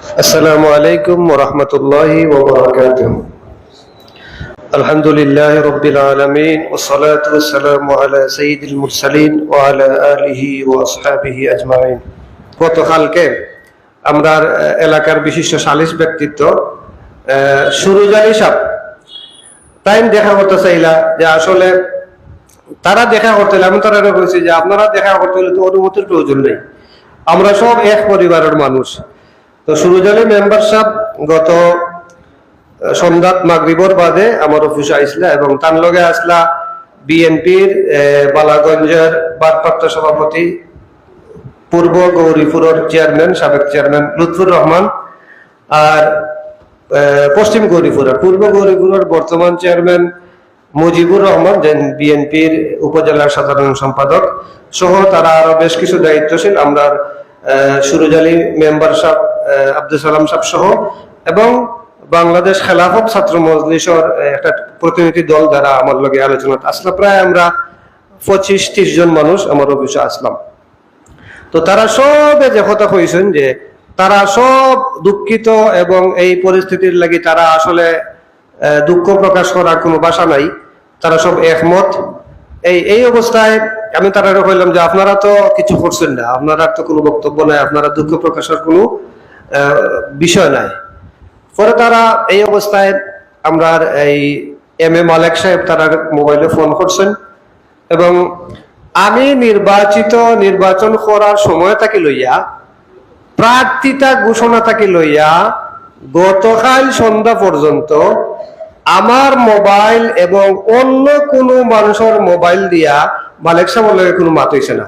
السلام عليكم ورحمة الله وبركاته. الحمد لله رب العالمين والصلاة والسلام على سيد المرسلين وعلى آله وأصحابه أجمعين. গতকালকে আমরা এলাকার বিশিষ্ট সালিশ ব্যক্তিত্ব সুরুজ আলী সাহেব তাই দেখা করতে চাইলা যে আসলে তারা দেখা করতে হলে আমি তারা বলছি যে আপনারা দেখা করতে হলে তো অনুমতির প্রয়োজন নেই, আমরা সব এক পরিবারের মানুষ। তো সুরুজ আলী মেম্বার সাহেব গত সন্ধ্যাত মাগরিবর বাদে আমার অফিসে আইসলা এবং তার লগে আসলা বিএনপির বালাগঞ্জের ভারপ্রাপ্ত সভাপতি পূর্ব গৌরীপুরের চেয়ারম্যান সাবেক চেয়ারম্যান লুৎফুর রহমান আর পশ্চিম গৌরীপুরের পূর্ব গৌরীপুরের বর্তমান চেয়ারম্যান মুজিবুর রহমান যে বিএনপির উপজেলার সাধারণ সম্পাদক সহ তারা আরো বেশ কিছু দায়িত্বশীল আমরা সুরুজ আলী মেম্বার সাহেব আব্দুল সালাম সাহেব সহ এবং বাংলাদেশ খেলাফত ছাত্র মজলিসের একটা প্রতিনিধি দল দ্বারা আমার লগে আলোচনা আসলে প্রায় আমরা 25-30 জন মানুষ আমার অফিসে আসলাম। তো তারা সবে যে কথা কইছেন যে তারা সব দুঃখিত এবং এই পরিস্থিতির লাগি তারা আসলে দুঃখ প্রকাশ করার কোনো ভাষা নাই, তারা সব একমত। এই অবস্থায় আমি তারা কইলাম যে আপনারা তো কিছু করছেন না, আপনারা তো কোনো বক্তব্য নাই, আপনারা দুঃখ প্রকাশের কোনো বিষয় নাই। পরে তারা এই অবস্থায় আমরা এই এম মালেক সাহেব তারা মোবাইলে ফোন করছেন এবং আমি নির্বাচন করার সময় তাকে লইয়া প্রার্থিতা ঘোষণা তাকে লইয়া গতকাল সন্ধ্যা পর্যন্ত আমার মোবাইল এবং অন্য কোনো মানুষের মোবাইল দিয়া মালেক সাহেবের লগে কোনো মাত হইছে না।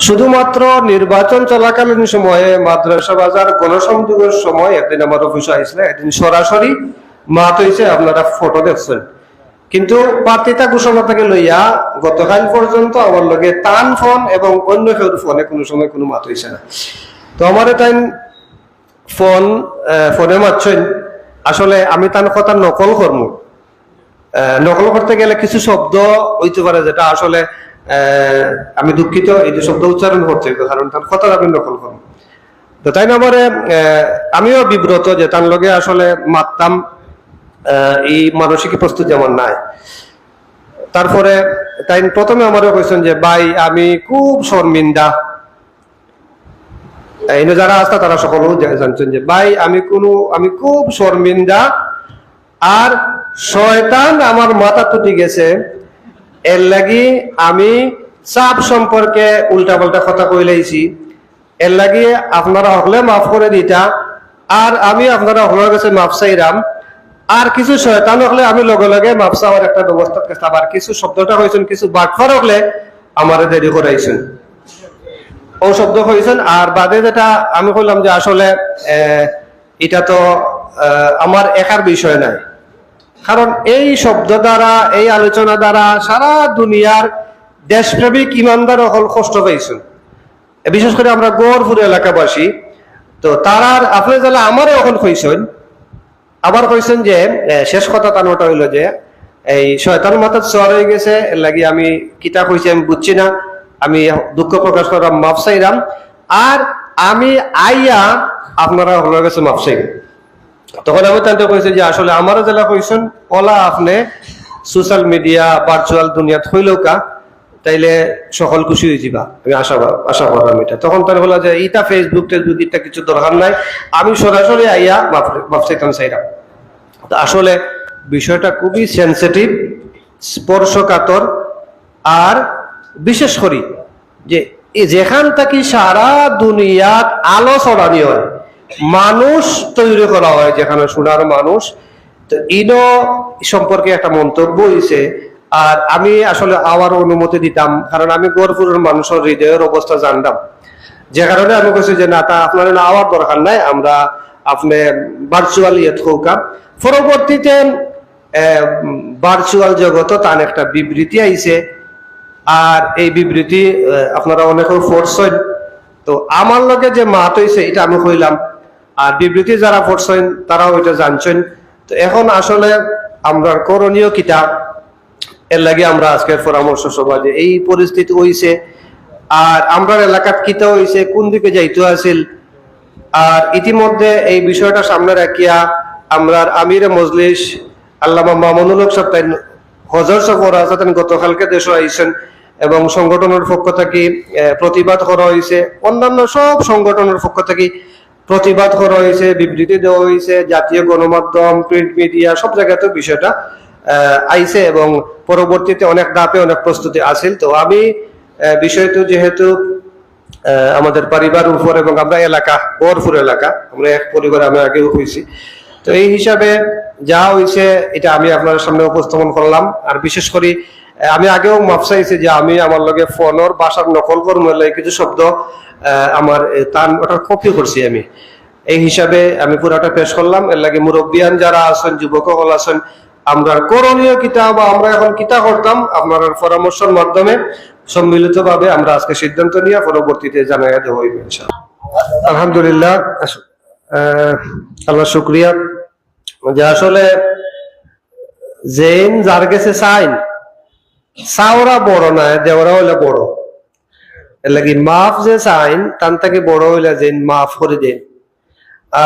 শুধুমাত্র নির্বাচন চলাকালীন সময়ে মাদ্রাসা বাজার গণসংযোগের সময় একদিন আমার অফিসে আইসলে, একদিন সরাসরি মাত হয়েছে, আপনারা ফটো দেখছেন। কিন্তু প্রার্থিতা ঘোষণা থেকে লইয়া গতকাল পর্যন্ত আমার লগে তান ফোন এবং অন্য কেউ ফোনে কোনো সময় কোনো মাত হয়েছে না। তো আমার তাই ফোনে মাতছেন, আসলে আমি তার কথা নকল করবো, নকল করতে গেলে কিছু শব্দ হইতে পারে যেটা আসলে আমি দুঃখিত এই যে শব্দ উচ্চারণ করতে, কারণ তার কথা আমি নকল করবো। তো তাই না আমার আমিও বিব্রত যে তার লগে আসলে মারতাম এই মানসিক প্রস্তুতি আমার নাই। তারপরে তাই প্রথমে আমারও কইছেন যে ভাই আমি খুব শর্মিন্দা, এনে যারা আসতা তারা সকলেও জানছেন যে ভাই আমি খুব শর্মিন্দা আর শয়তান আমার মাথা তুটি গেছে, এর লাগি আমি চাপ সম্পর্কে উল্টা পাল্টা কথা কইলাইছি, এর লাগি আপনারা হলে মাফ করে দিতা আর আমি আপনারা হলে গেছে মাফ চাইরাম আর কিছু শয়তান হলে আমি লগে লগে মাফ চাওয়ার একটা ব্যবস্থা করতে, আবার কিছু শব্দটা হয়েছেন কিছু বাটফার হলে আমার দেরি করাইছেন ও শব্দ হয়েছেন। আর বাদে যেটা আমি বললাম যে আসলে এটা তো আমার একার বিষয় নাই, কারণ এই শব্দ দ্বারা এই আলোচনা দ্বারা সারা দুনিয়ার দেশপ্রেমিক ইমানদার হল কষ্ট পাইছেন, বিশেষ করে আমরা গৌরপুর এলাকাবাসী। তো তারার আপনি যারা আমারও এখন কইছেন, আবার কইছেন যে শেষ কথা তানোটা হইল যে এই শয়তান মাথার চর হয়ে গেছে, এর লাগি আমি কিতা কইছি আমি বুঝছি না, আমি দুঃখ প্রকাশ করাম মাফ চাইরাম আর আমি আইয়া আপনারা হলে গেছে মাফ চাই। তখন আমি তাদের কইছি যে আসলে আমারও জেলা কইছেন ওলা আপনি সোশ্যাল মিডিয়া ভার্চুয়াল দুনিয়াত হইলেও কা তাইলে সকল খুশি হয়ে যাবা, আমি আশা করলাম এটা। তখন তার বলা যে ইটা ফেসবুক টেসবুক ইটা কিছু দরকার নাই, আমি সরাসরি আইয়া মাফ চাইতাম চাইরাম। তো আসলে বিষয়টা খুবই সেন্সিটিভ, স্পর্শকাতর আর বিশেষ করি যে যেখান থেকে সারা দুনিয়াত আলো ছড়ানি হয়, মানুষ তৈরি করা হয় যেখানে শোনার মানুষ। তো ইনো সম্পর্কে একটা মন্তব্য হয়েছে আর আমি আসলে আবার অনুমতি দিতাম, কারণ আমি গৌরপুরের মানুষের হৃদয়ের অবস্থা জানতাম, যে কারণে আমি বলছি যে না তা আপনার আওয়ার দরকার নাই, আমরা আপনি ভার্চুয়াল ইয়ে হোকা। পরবর্তীতে ভার্চুয়াল জগত তার একটা বিবৃতি আইছে আর এই বিবৃতি আপনারা অনেকেও পড়ছেন। তো আমার লগে যে মাত হয়েছে এটা আমি কইলাম আর বিবৃতি যারা পড়ছেন তারাও এটা জানছেন। তো এখন আসলে আমরা করণীয় কিতাব এর লাগে আমরা আজকের পরামর্শ সভা যে এই পরিস্থিতি হইছে আর আমরা এলাকাত কিতা হইছে কোন দিকে যাইতে আছিল আর ইতিমধ্যে এই বিষয়টা সামনে রাখিয়া আমরা আমিরে মজলিস আল্লামা মামুনুল হক সাহেব তাই হজর সফর আছে, গতকালকে দেশে আইছেন এবং সংগঠনের পক্ষ থেকে প্রতিবাদ করা হয়েছে, অন্যান্য সব সংগঠনের পক্ষ থেকে প্রতিবাদ করা হয়েছে, বিবৃতি দেওয়া হয়েছে, জাতীয় গণমাধ্যম, প্রিন্ট মিডিয়া সব জায়গাতে বিষয়টা আইছে এবং পরবর্তীতে অনেক ধাপে অনেক প্রস্তুতি আছিল। তো আমি বিষয়টা যেহেতু আমাদের পরিবার উপর এবং আমরা এলাকা বরপুর এলাকা, আমরা এক পরিবার, আমি আগেও হয়েছি, তো এই হিসাবে যা হয়েছে এটা আমি আপনার সামনে উপস্থাপন করলাম। আর বিশেষ করে আমি আগেও মাপ চাইছি যে আমি আমার লগে ফোনের বাসার নকল করবো, কিছু শব্দ আমার তার ওটা কপি করছি আমি, এই হিসাবে আমি পুরাটা পেশ করলাম। এর লাগে মুরব্বিয়ান যারা আছেন, যুবক সকল আছেন, আমরা করণীয় কিতা বা আমরা এখন কিতা করতাম আপনার পরামর্শের মাধ্যমে সম্মিলিত ভাবে আমরা আজকে সিদ্ধান্ত নিয়ে পরবর্তীতে জানাইয়া দেব ইনশাআল্লাহ। আলহামদুলিল্লাহ, আল্লাহ শুকরিয়া যে আসলে জেন যার কাছে চাইন চাওরা বড় না, দেওরা হইলে বড়। এর লাগি মাফ যে চাইন তান থেকে বড় হইলে জেন মাফ করে দেন।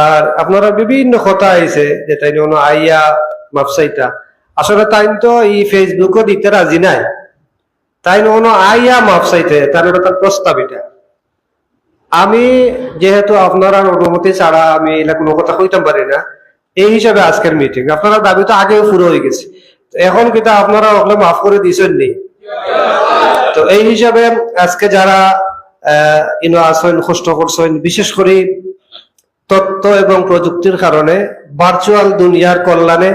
আর আপনারা বিভিন্ন কথা আইছে যে তাই আইয়া মাফ চাইতা, আসলে তাই তো এই ফেসবুকও দিতে রাজি নাই, তাই আইয়া মাফ চাইতে তার প্রস্তাব এটা। আমি যেহেতু আপনারা অনুমতি ছাড়া আমি এটা কোনো কথা কইতাম পারি না, এই হিসাবে আজকের মিটিং। আপনারা দাবি তো আগেও পুরো হয়ে গেছে, এখন কিন্তু আপনারা ওগুলো মাফ করে দিয়েছেন নি। তো এই হিসাবে আজকে যারা আসেন কষ্ট করছেন, বিশেষ করে তথ্য এবং প্রযুক্তির কারণে ভার্চুয়াল দুনিয়ার কল্যাণে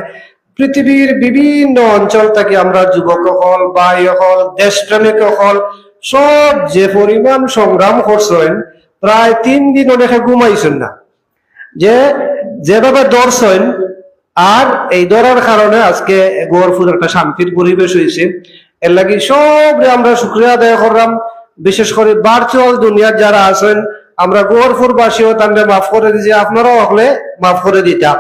পৃথিবীর বিভিন্ন অঞ্চল থেকে আমরা যুবক হল, ভাই হল, দেশপ্রেমিক হল সব যে পরিমাণ সংগ্রাম করছেন, প্রায় 3 দিন অনেকে ঘুমাইছেন না, যে যেভাবে দর্শন। আর এই দরার কারণে আজকে গোয়ারপুর একটা শান্তির পরিবেশ হয়েছে। এর লাগি সব আমরা শুকরিয়া আদায় করলাম। বিশেষ করে ভার্চুয়াল দুনিয়ার যারা আছেন, আমরা গোয়ারপুর বাসীও তাদের মাফ করে দিয়েছি, আপনারাও হলে মাফ করে দিতাম।